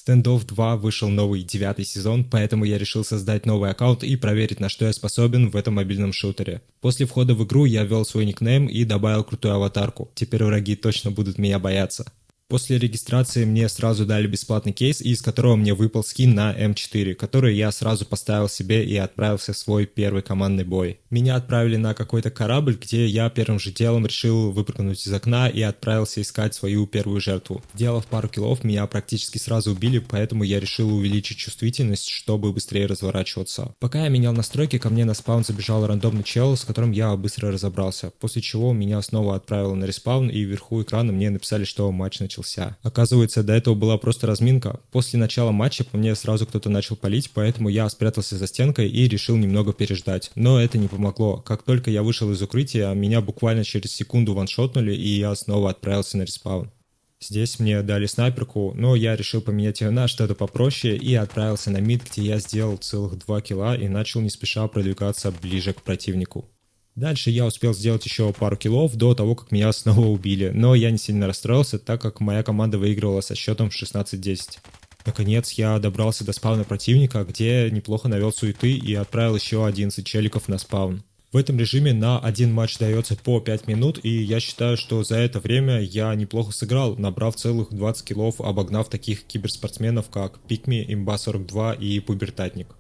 Standoff 2 вышел новый 9-й сезон, поэтому я решил создать новый аккаунт и проверить, на что я способен в этом мобильном шутере. После входа в игру я ввел свой никнейм и добавил крутую аватарку. Теперь враги точно будут меня бояться. После регистрации мне сразу дали бесплатный кейс, из которого мне выпал скин на М4, который я сразу поставил себе и отправился в свой первый командный бой. Меня отправили на какой-то корабль, где я первым же делом решил выпрыгнуть из окна и отправился искать свою первую жертву. Сделав пару киллов, меня практически сразу убили, поэтому я решил увеличить чувствительность, чтобы быстрее разворачиваться. Пока я менял настройки, ко мне на спаун забежал рандомный чел, с которым я быстро разобрался, после чего меня снова отправило на респаун, и вверху экрана мне написали, что матч начался. Оказывается, до этого была просто разминка. После начала матча по мне сразу кто-то начал палить, поэтому я спрятался за стенкой и решил немного переждать. Но это не помогло. Как только я вышел из укрытия, меня буквально через секунду ваншотнули, и я снова отправился на респаун. Здесь мне дали снайперку, но я решил поменять ее на что-то попроще и отправился на мид, где я сделал целых 2 килла и начал не спеша продвигаться ближе к противнику. Дальше я успел сделать еще пару киллов до того, как меня снова убили, но я не сильно расстроился, так как моя команда выигрывала со счетом 16-10. Наконец я добрался до спауна противника, где неплохо навел суеты и отправил еще 11 челиков на спаун. В этом режиме на один матч дается по 5 минут, и я считаю, что за это время я неплохо сыграл, набрав целых 20 киллов, обогнав таких киберспортсменов, как Пикми, Имба 42 и Пубертатник.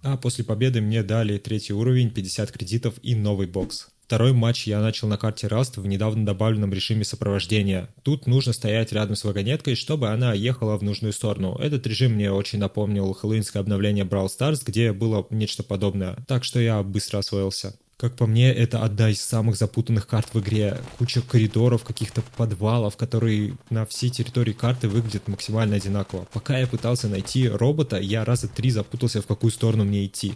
А после победы мне дали 3-й уровень, 50 кредитов и новый бокс. Второй матч я начал на карте Rust в недавно добавленном режиме сопровождения. Тут нужно стоять рядом с вагонеткой, чтобы она ехала в нужную сторону. Этот режим мне очень напомнил хэллоуинское обновление Brawl Stars, где было нечто подобное, так что я быстро освоился. Как по мне, это одна из самых запутанных карт в игре. Куча коридоров, каких-то подвалов, которые на всей территории карты выглядят максимально одинаково. Пока я пытался найти робота, я раза 3 запутался, в какую сторону мне идти.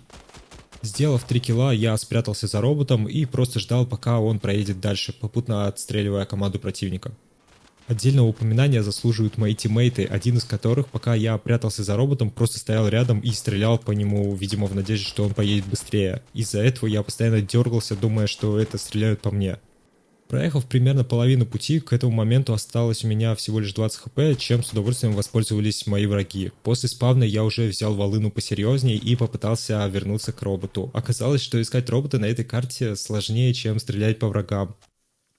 Сделав 3 килла, я спрятался за роботом и просто ждал, пока он проедет дальше, попутно отстреливая команду противника. Отдельного упоминания заслуживают мои тиммейты, один из которых, пока я прятался за роботом, просто стоял рядом и стрелял по нему, видимо, в надежде, что он поедет быстрее. Из-за этого я постоянно дергался, думая, что это стреляют по мне. Проехав примерно половину пути, к этому моменту осталось у меня всего лишь 20 хп, чем с удовольствием воспользовались мои враги. После спавна я уже взял волыну посерьезнее и попытался вернуться к роботу. Оказалось, что искать робота на этой карте сложнее, чем стрелять по врагам.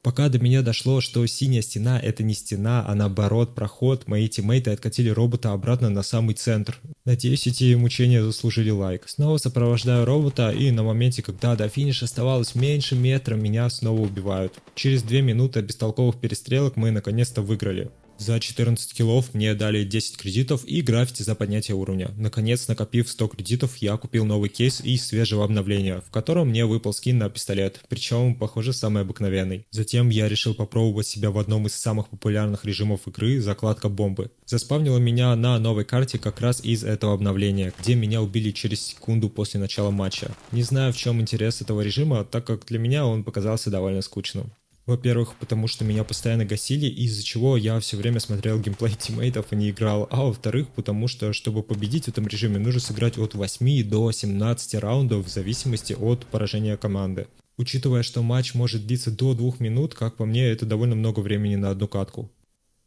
Пока до меня дошло, что синяя стена — это не стена, а наоборот проход, мои тиммейты откатили робота обратно на самый центр. Надеюсь, эти мучения заслужили лайк. Снова сопровождаю робота, и на моменте, когда до финиша оставалось меньше метра, меня снова убивают. Через 2 минуты бестолковых перестрелок мы наконец-то выиграли. За 14 киллов мне дали 10 кредитов и граффити за поднятие уровня. Наконец, накопив 100 кредитов, я купил новый кейс из свежего обновления, в котором мне выпал скин на пистолет, причем, похоже, самый обыкновенный. Затем я решил попробовать себя в одном из самых популярных режимов игры — закладка бомбы. Заспавнило меня на новой карте как раз из этого обновления, где меня убили через секунду после начала матча. Не знаю, в чем интерес этого режима, так как для меня он показался довольно скучным. Во-первых, потому что меня постоянно гасили, из-за чего я все время смотрел геймплей тиммейтов и не играл. А во-вторых, потому что, чтобы победить в этом режиме, нужно сыграть от 8 до 17 раундов в зависимости от поражения команды. Учитывая, что матч может длиться до 2 минут, как по мне, это довольно много времени на одну катку.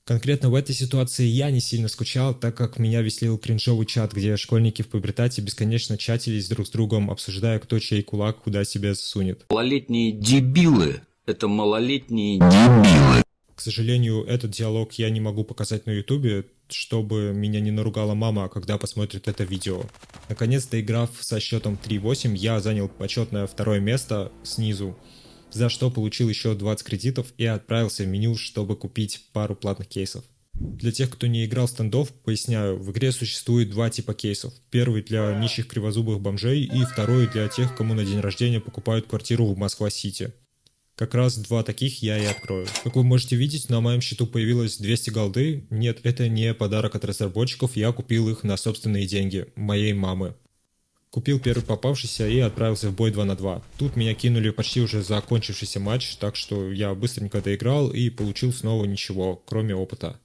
Конкретно в этой ситуации я не сильно скучал, так как меня веселил кринжовый чат, где школьники в пубертате бесконечно чатились друг с другом, обсуждая, кто чей кулак куда себе засунет. Малолетние дебилы. Это малолетние дебилы. К сожалению, этот диалог я не могу показать на ютубе, чтобы меня не наругала мама, когда посмотрит это видео. Наконец, доиграв со счетом 3-8, я занял почетное 2 место снизу, за что получил еще 20 кредитов и отправился в меню, чтобы купить пару платных кейсов. Для тех, кто не играл в Standoff, поясняю, в игре существует 2 типа кейсов. Первый для нищих кривозубых бомжей и второй для тех, кому на день рождения покупают квартиру в Москва-Сити. Как раз 2 таких я и открою. Как вы можете видеть, на моем счету появилось 200 голды. Нет, это не подарок от разработчиков, я купил их на собственные деньги, моей мамы. Купил первый попавшийся и отправился в бой 2 на 2. Тут меня кинули почти уже закончившийся матч, так что я быстренько доиграл и получил снова ничего, кроме опыта.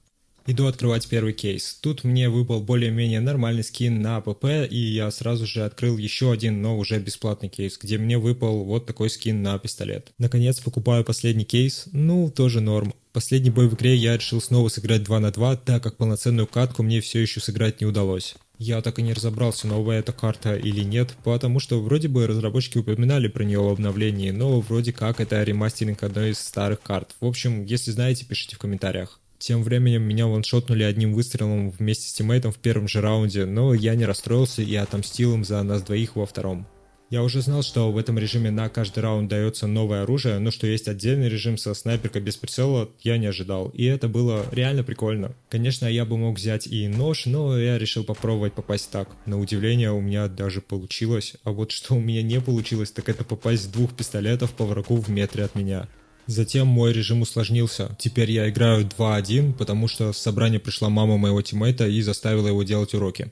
Иду открывать первый кейс. Тут мне выпал более-менее нормальный скин на АПП, и я сразу же открыл еще один, но уже бесплатный кейс, где мне выпал вот такой скин на пистолет. Наконец покупаю последний кейс, ну тоже норм. Последний бой в игре я решил снова сыграть 2 на 2, так как полноценную катку мне все еще сыграть не удалось. Я так и не разобрался, новая эта карта или нет, потому что вроде бы разработчики упоминали про нее в обновлении, но вроде как это ремастеринг одной из старых карт. В общем, если знаете, пишите в комментариях. Тем временем меня ваншотнули одним выстрелом вместе с тиммейтом в первом же раунде, но я не расстроился и отомстил им за нас двоих во втором. Я уже знал, что в этом режиме на каждый раунд дается новое оружие, но что есть отдельный режим со снайперкой без прицела, я не ожидал, и это было реально прикольно. Конечно, я бы мог взять и нож, но я решил попробовать попасть так. На удивление, у меня даже получилось, а вот что у меня не получилось, так это попасть с 2 пистолетов по врагу в метре от меня. Затем мой режим усложнился. Теперь я играю 2-1, потому что с собрания пришла мама моего тиммейта и заставила его делать уроки.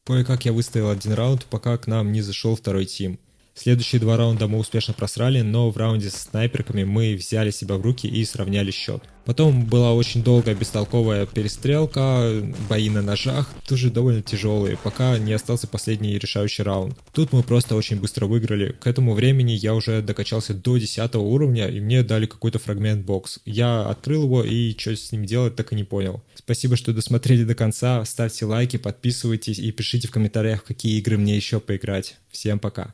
Кое-как я выстоял один раунд, пока к нам не зашел второй тим. Следующие 2 раунда мы успешно просрали, но в раунде с снайперками мы взяли себя в руки и сравняли счет. Потом была очень долгая бестолковая перестрелка, бои на ножах, тоже довольно тяжелые, пока не остался последний решающий раунд. Тут мы просто очень быстро выиграли. К этому времени я уже докачался до 10 уровня, и мне дали какой-то фрагмент бокс. Я открыл его и что с ним делать, так и не понял. Спасибо, что досмотрели до конца, ставьте лайки, подписывайтесь и пишите в комментариях, какие игры мне еще поиграть. Всем пока.